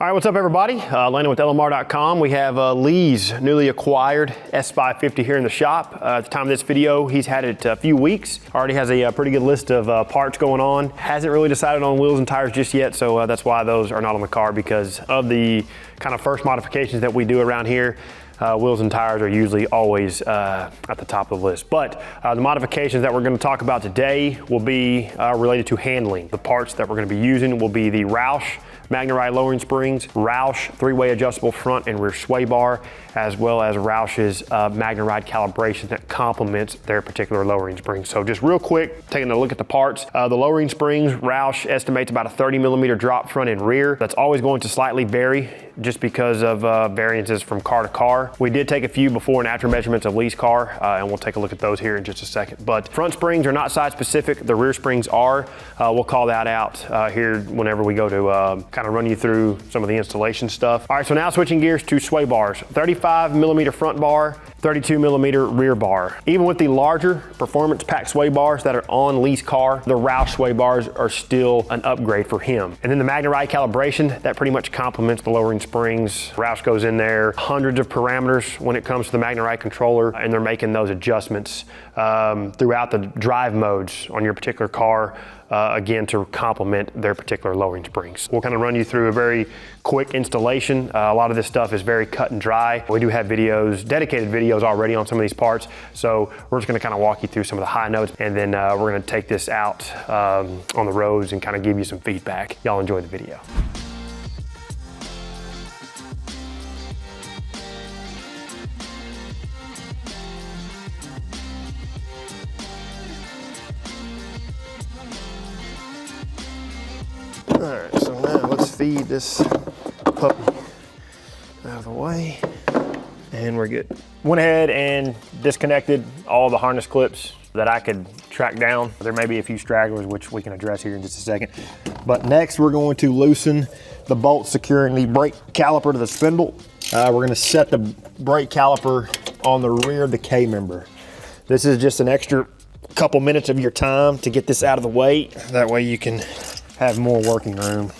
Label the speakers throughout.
Speaker 1: All right, what's up everybody? Landan with LMR.com. We have Lee's newly acquired S550 here in the shop. At the time of this video, he's had it a few weeks. Already has a pretty good list of parts going on. Hasn't really decided on wheels and tires just yet, so that's why those are not on the car, because of the kind of first modifications that we do around here. Wheels and tires are usually always at the top of the list. But the modifications that we're going to talk about today will be related to handling. The parts that we're going to be using will be the Roush MagneRide lowering springs, Roush 3-way adjustable front and rear sway bar, as well as Roush's MagneRide calibration that complements their particular lowering springs. So just real quick, taking a look at the parts. The lowering springs, Roush estimates about a 30mm drop front and rear. That's always going to slightly vary just because of variances from car to car. We did take a few before and after measurements of Lee's car, and we'll take a look at those here in just a second. But front springs are not size specific, the rear springs are. We'll call that out here whenever we go to kind of run you through some of the installation stuff. All right, so now switching gears to sway bars. 35mm front bar, 32mm rear bar. Even with the larger performance pack sway bars that are on Lee's car, the Roush sway bars are still an upgrade for him. And then the MagneRide calibration, that pretty much complements the lowering springs. Roush goes in there, hundreds of parameters when it comes to the MagneRide controller, and they're making those adjustments throughout the drive modes on your particular car, again, to complement their particular lowering springs. We'll kind of run you through a very quick installation. A lot of this stuff is very cut and dry. We do have videos, dedicated videos already on some of these parts. So we're just gonna kind of walk you through some of the high notes, and then we're gonna take this out on the roads and kind of give you some feedback. Y'all enjoy the video. All right, so now let's feed this puppy out of the way, and we're good. Went ahead and disconnected all the harness clips that I could track down. There may be a few stragglers, which we can address here in just a second. But next, we're going to loosen the bolt securing the brake caliper to the spindle. We're gonna set the brake caliper on the rear of the K-member. This is just an extra couple minutes of your time to get this out of the way. That way you can have more working room.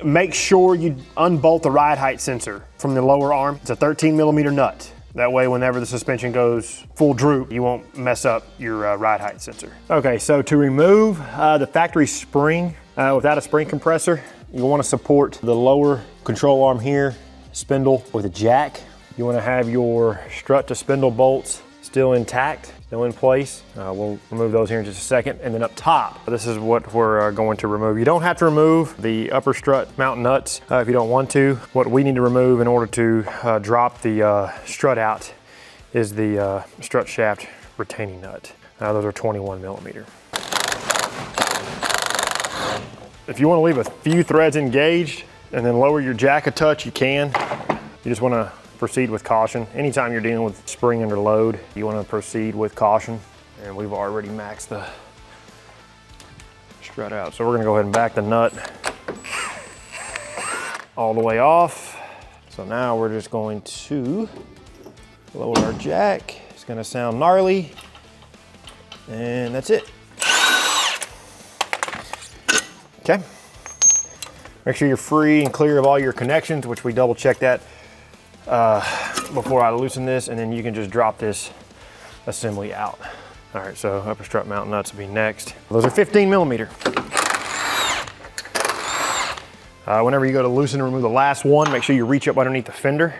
Speaker 1: Make sure you unbolt the ride height sensor from the lower arm. It's a 13mm nut. That way, whenever the suspension goes full droop, you won't mess up your ride height sensor. Okay, so to remove the factory spring without a spring compressor, you want to support the lower control arm here, spindle with a jack. You want to have your strut to spindle bolts still intact, still in place. We'll remove those here in just a second. And then up top, this is what we're going to remove. You don't have to remove the upper strut mount nuts if you don't want to. What we need to remove in order to drop the strut out is the strut shaft retaining nut. Those are 21mm. If you want to leave a few threads engaged and then lower your jack a touch, you can. You just want to proceed with caution. Anytime you're dealing with spring under load, you want to proceed with caution. And we've already maxed the strut out. So we're gonna go ahead and back the nut all the way off. So now we're just going to lower our jack. It's gonna sound gnarly, and that's it. Okay. Make sure you're free and clear of all your connections, which we double check that before I loosen this, and then you can just drop this assembly out. All right, so upper strut mount nuts will be next. Those are 15mm. Whenever you go to loosen and remove the last one, make sure you reach up underneath the fender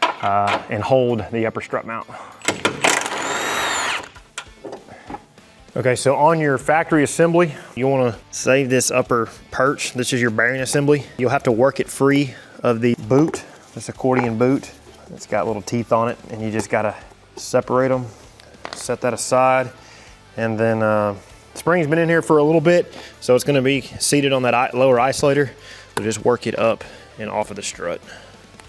Speaker 1: and hold the upper strut mount. Okay, so on your factory assembly, you want to save this upper perch. This is your bearing assembly. You'll have to work it free of the boot, this accordion boot. It's got little teeth on it, and you just gotta separate them, set that aside, and then spring's been in here for a little bit, so it's gonna be seated on that lower isolator. So just work it up and off of the strut.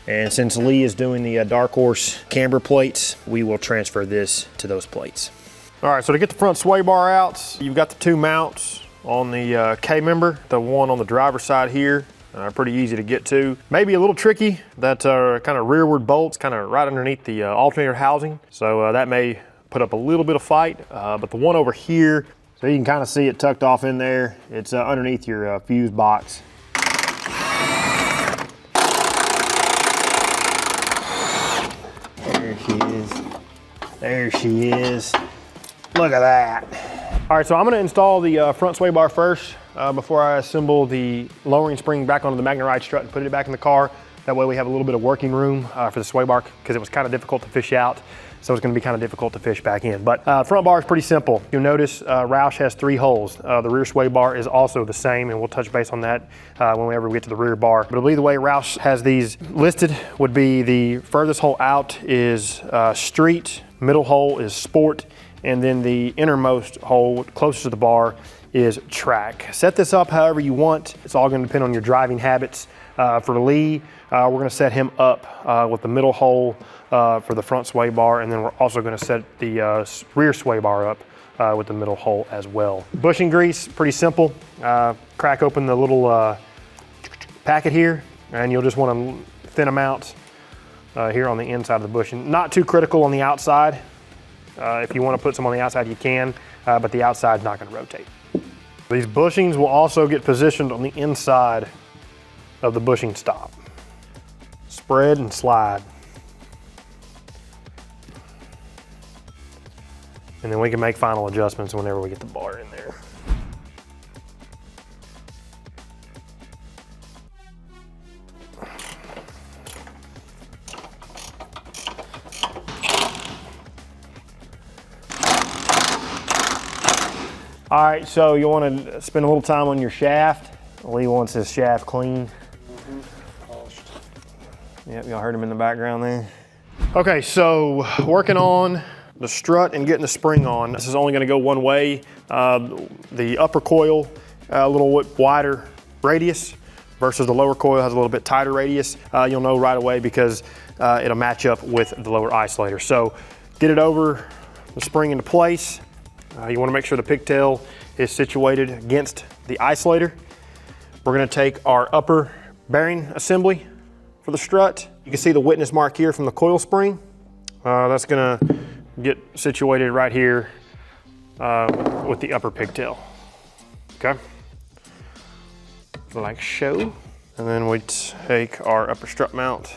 Speaker 1: And since Lee is doing the Dark Horse camber plates, we will transfer this to those plates. All right, so to get the front sway bar out, you've got the two mounts on the K-member, the one on the driver's side here. Pretty easy to get to. Maybe a little tricky, that kind of rearward bolts kind of right underneath the alternator housing. So that may put up a little bit of fight, but the one over here So you can kind of see it tucked off in there. It's underneath your fuse box. There she is. There she is. Look at that. All right, so I'm gonna install the front sway bar first before I assemble the lowering spring back onto the MagneRide strut and put it back in the car. That way we have a little bit of working room for the sway bar, because it was kind of difficult to fish out. So it's gonna be kind of difficult to fish back in. But front bar is pretty simple. You'll notice Roush has 3 holes. The rear sway bar is also the same, and we'll touch base on that whenever we get to the rear bar. But I believe the way Roush has these listed would be the furthest hole out is street, middle hole is sport, and then the innermost hole closest to the bar is track. Set this up however you want. It's all gonna depend on your driving habits. For Lee, we're gonna set him up with the middle hole for the front sway bar, and then we're also gonna set the rear sway bar up with the middle hole as well. Bushing grease, pretty simple. Crack open the little packet here, and you'll just wanna thin them out here on the inside of the bushing. Not too critical on the outside. If you wanna put some on the outside, you can, but the outside's not gonna rotate. These bushings will also get positioned on the inside of the bushing stop. Spread and slide. And then we can make final adjustments whenever we get the bar in there. All right, so you want to spend a little time on your shaft. Lee wants his shaft clean. Polished. Yep, y'all heard him in the background there. Okay, so working on the strut and getting the spring on. This is only going to go one way. The upper coil, a little wider radius versus the lower coil has a little bit tighter radius. You'll know right away because it'll match up with the lower isolator. So get it over the spring into place. You want to make sure the pigtail is situated against the isolator. We're going to take our upper bearing assembly for the strut. You can see the witness mark here from the coil spring. That's going to get situated right here with the upper pigtail. Okay, like so. And then we take our upper strut mount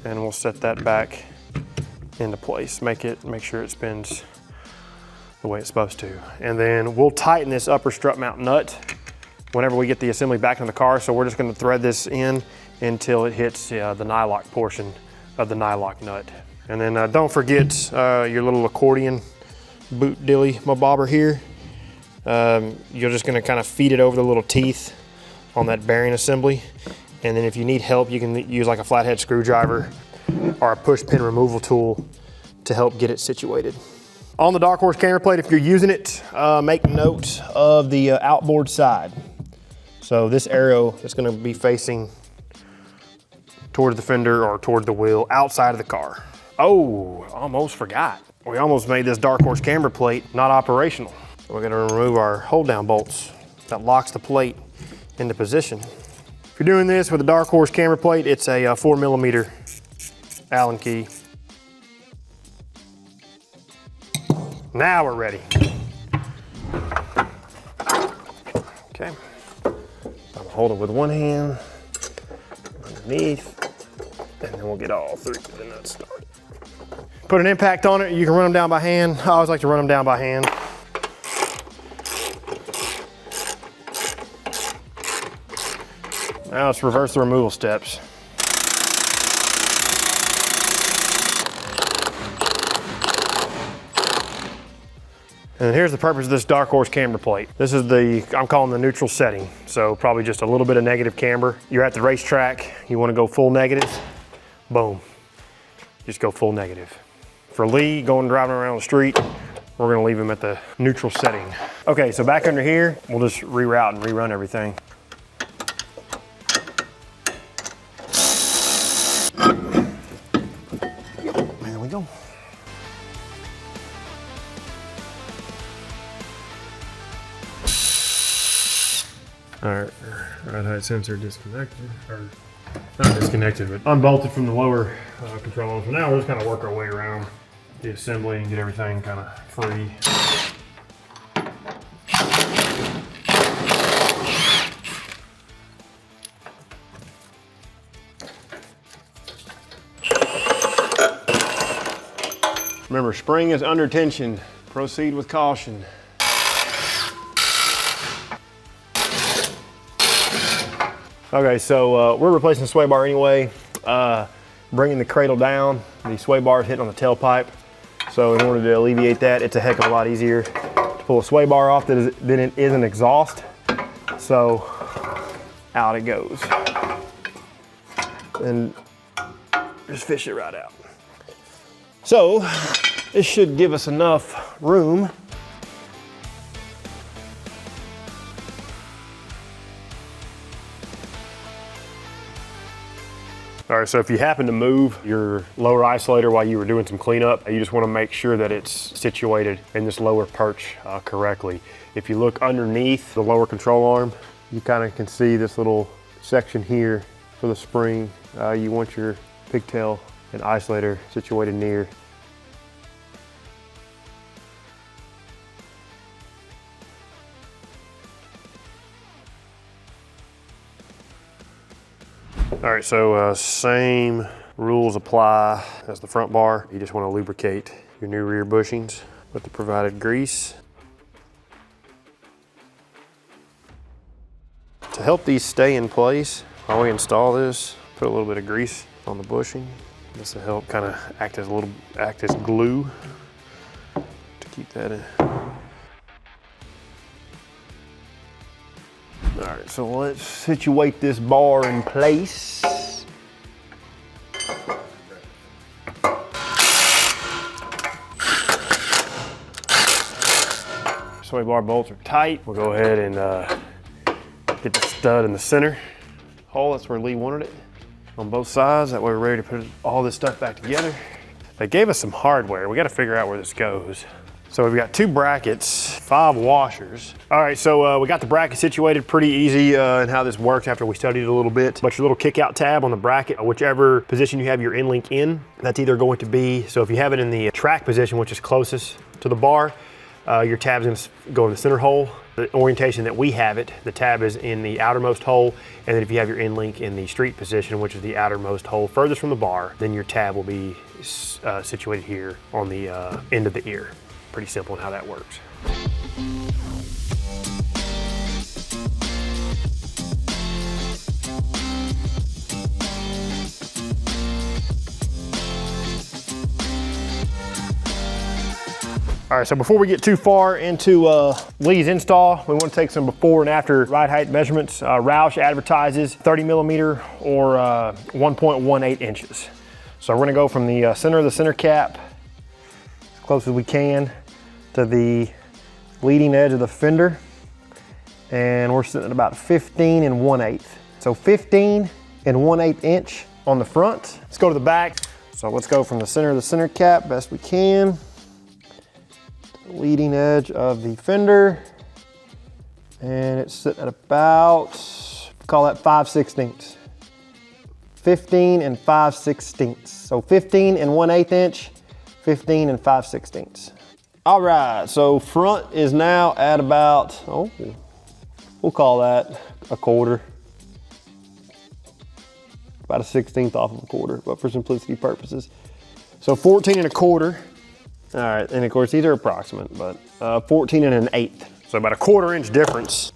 Speaker 1: and we'll set that back into place. Make sure it spins the way it's supposed to. And then we'll tighten this upper strut mount nut whenever we get the assembly back in the car. So we're just going to thread this in until it hits the nylock portion of the nylock nut. And then don't forget your little accordion boot dilly bobber here. You're just going to kind of feed it over the little teeth on that bearing assembly. And then if you need help, you can use like a flathead screwdriver or a push pin removal tool to help get it situated. On the Dark Horse camber plate, if you're using it, make note of the outboard side. So this arrow is going to be facing towards the fender or towards the wheel outside of the car. Oh, almost forgot. We almost made this Dark Horse camber plate not operational. We're going to remove our hold down bolts that locks the plate into position. If you're doing this with a Dark Horse camber plate, it's a 4mm Allen key. Now we're ready. Okay, I'm gonna hold it with one hand underneath, and then we'll get all 3 of the nuts started. Put an impact on it. You can run them down by hand. I always like to run them down by hand. Now let's reverse the removal steps. And here's the purpose of this Dark Horse camber plate. This is I'm calling the neutral setting. So probably just a little bit of negative camber. You're at the racetrack, you wanna go full negative, boom. Just go full negative. For Lee, driving around the street, we're gonna leave him at the neutral setting. Okay, so back under here, we'll just reroute and rerun everything. There we go. Our ride height sensor disconnected, or not disconnected, but unbolted from the lower control. So now we're just kind of work our way around the assembly and get everything kind of free. Remember, spring is under tension. Proceed with caution. Okay, so we're replacing the sway bar anyway. Bringing the cradle down, the sway bar is hitting on the tailpipe. So in order to alleviate that, it's a heck of a lot easier to pull a sway bar off than it is an exhaust. So out it goes. And just fish it right out. So this should give us enough room All right, so if you happen to move your lower isolator while you were doing some cleanup, you just want to make sure that it's situated in this lower perch correctly. If you look underneath the lower control arm, you kind of can see this little section here for the spring. You want your pigtail and isolator situated near. All right, so same rules apply as the front bar. You just want to lubricate your new rear bushings with the provided grease. To help these stay in place while we install this, put a little bit of grease on the bushing. This will help kind of act as glue to keep that in. All right, so let's situate this bar in place. Sway bar bolts are tight. We'll go ahead and get the stud in the center hole. That's where Lee wanted it, on both sides. That way we're ready to put all this stuff back together. They gave us some hardware. We got to figure out where this goes. So we've got 2 brackets, 5 washers. All right, so we got the bracket situated pretty easy in how this works after we studied it a little bit. But your little kick out tab on the bracket, whichever position you have your end link in, that's either going to be, so if you have it in the track position, which is closest to the bar, your tab's gonna go in the center hole. The orientation that we have it, the tab is in the outermost hole, and then if you have your end link in the street position, which is the outermost hole furthest from the bar, then your tab will be situated here on the end of the ear. Pretty simple in how that works. All right, so before we get too far into Lee's install, we want to take some before and after ride height measurements. Roush advertises 30 millimeter or 1.18 inches. So we're gonna go from the center of the center cap, as close as we can, to the leading edge of the fender. And we're sitting at about 15 1/8. So 15 1/8 inch on the front. Let's go to the back. So let's go from the center of the center cap, best we can. Leading edge of the fender, and it's sitting at about, call that 5/16. 15 5/16. So 15 1/8 inch, 15 5/16. All right, so front is now at about, we'll call that a quarter. About a 1/16 off of a quarter, but for simplicity purposes. So 14 1/4. All right, and of course these are approximate, but 14 1/8. So about a 1/4 inch difference.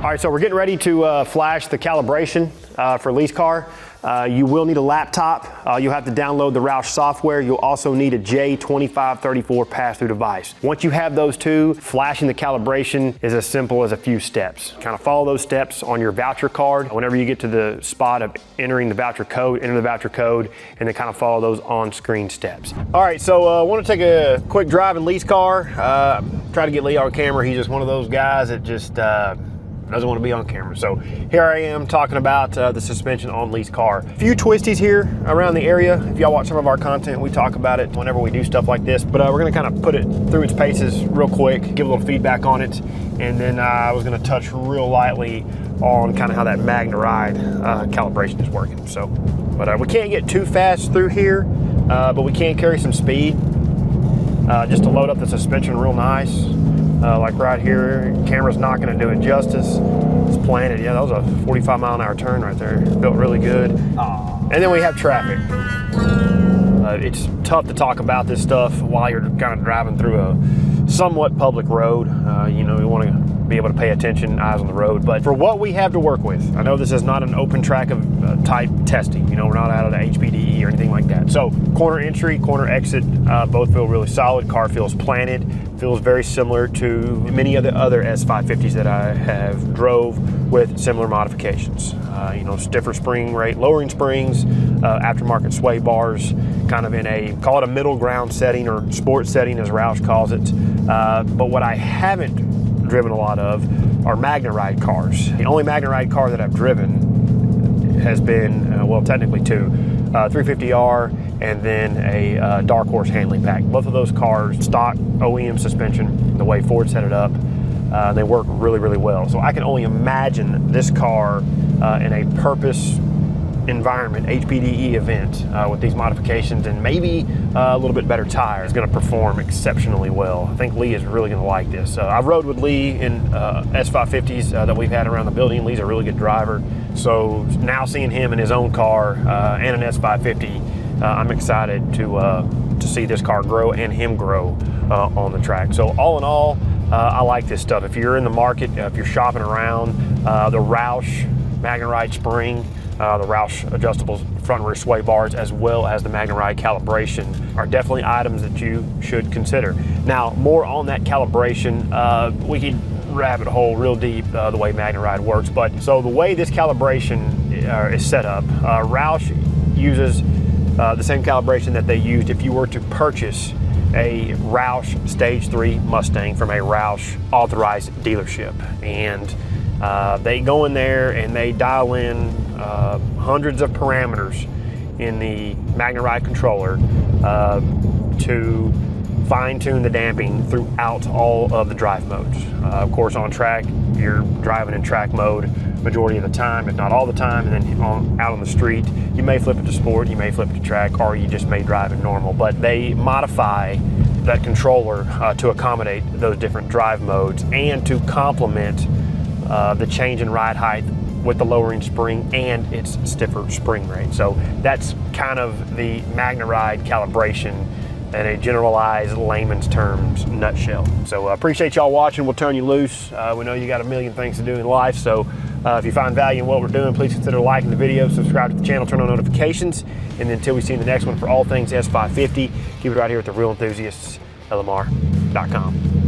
Speaker 1: All right, so we're getting ready to flash the calibration for Lee's car. You will need a laptop. You'll have to download the Roush software. You'll also need a J2534 pass-through device. Once you have those 2, flashing the calibration is as simple as a few steps. Kind of follow those steps on your voucher card. Whenever you get to the spot of entering the voucher code, enter the voucher code, and then kind of follow those on-screen steps. All right, so I want to take a quick drive in Lee's car. Try to get Lee on camera. He's just one of those guys that just doesn't want to be on camera. So here I am talking about the suspension on Lee's car. A few twisties here around the area. If y'all watch some of our content, we talk about it whenever we do stuff like this, but we're gonna kind of put it through its paces real quick, give a little feedback on it, and then I was gonna touch real lightly on kind of how that MagneRide calibration is working. So, but we can't get too fast through here, but we can carry some speed just to load up the suspension real nice. Like right here, camera's not gonna do it justice. Let's planted. Yeah, that was a 45-mile-an-hour turn right there. Felt really good. And then we have traffic. It's tough to talk about this stuff while you're kind of driving through a somewhat public road. You know, you want to be able to pay attention, eyes on the road. But for what we have to work with, I know this is not an open track of type testing. You know, we're not out of the HPDE or anything like that. So corner entry, corner exit, both feel really solid. Car feels planted, feels very similar to many of the other S550s that I have drove with similar modifications. You know, stiffer spring rate, lowering springs, aftermarket sway bars, kind of in a, call it a middle ground setting or sport setting as Roush calls it. But what I haven't driven a lot of are MagneRide cars. The only MagneRide car that I've driven has been, well, technically two, 350R and then a Dark Horse handling pack. Both of those cars, stock OEM suspension, the way Ford set it up, they work really, really well. So I can only imagine this car in a purpose environment, HPDE event with these modifications and maybe a little bit better tires, going to perform exceptionally well. I think Lee is really going to like this. I've rode with Lee in S550s that we've had around the building. Lee's a really good driver. So now seeing him in his own car and an S550, I'm excited to see this car grow and him grow on the track. So all in all, I like this stuff. If you're in the market, if you're shopping around, the Roush MagneRide spring, the Roush adjustable front and rear sway bars, as well as the MagneRide calibration are definitely items that you should consider. Now, more on that calibration, we could rabbit hole real deep the way MagneRide works, but so the way this calibration is set up, Roush uses the same calibration that they used if you were to purchase a Roush Stage 3 Mustang from a Roush authorized dealership. And they go in there and they dial in hundreds of parameters in the MagneRide controller to fine-tune the damping throughout all of the drive modes. Of course, on track, you're driving in track mode majority of the time, if not all the time, and then out on the street, you may flip it to sport, you may flip it to track, or you just may drive in normal. But they modify that controller to accommodate those different drive modes and to complement the change in ride height with the lowering spring and its stiffer spring rate. So that's kind of the MagneRide calibration in a generalized layman's terms nutshell. So appreciate y'all watching. We'll turn you loose. We know you got a million things to do in life, so if you find value in what we're doing, please consider liking the video, subscribe to the channel, turn on notifications, and then until we see you in the next one for all things S550, keep it right here with the Real Enthusiasts, LMR.com.